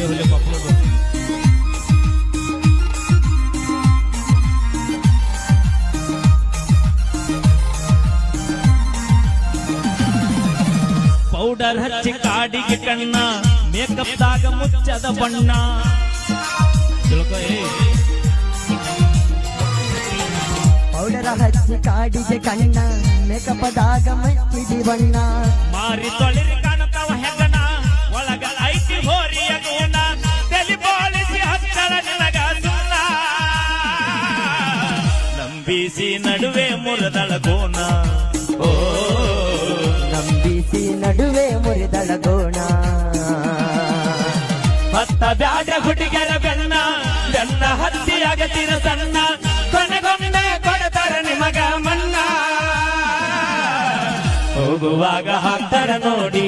ಹೊಲೆ ಹೊಲೆ ಮಕ್ಕಳು ಪೌಡರ್ ಹಚ್ಚಿ ಕಾಡಿಗೆ ಕಣ್ಣ ಮೇಕಪ್ ದಾಗ ಮುಚ್ಚದ ಬಣ್ಣ ಪೌಡರ್ ಹಚ್ಚಿ ಕಾಡಿಗೆ ಕಣ್ಣ ಮೇಕಪ್ ದಾಗ ಮುಚ್ಚಿದ ಬಣ್ಣ ಮಾರಿ ತೊಳಿರಿ ಕಾಣುತ್ತವ ಹೆಗಣ ಒಳಗ ಐತಿ ಹೋರಿಯ ಗುಣ ತಲೆ ಬೋಳಿಸಿ ಹಚ್ಚಳ ನಿನಗ ಸುಣ್ಣ ನಂಬಿಸಿ ನಡುವೆ ಮುರಿದಳ ಗೋಣ ಓ ನಂಬಿಸಿ ನಡುವೆ ಮುರಿದಳ ಗೋಣ ಮತ್ತ ಬ್ಯಾಡ ಹುಡುಗರ ಬೆನ್ನ ಬೆನ್ನ ಹತ್ತಿ ಆಗತಿರ ಸಣ್ಣ ಕೊನೆಗೊಮ್ಮೆ ಕೊಡತಾರ ನಿಮಗ ಮನ್ನ ಹೋಗುವಾಗ ಹಾಕ್ತಾರ ನೋಡಿ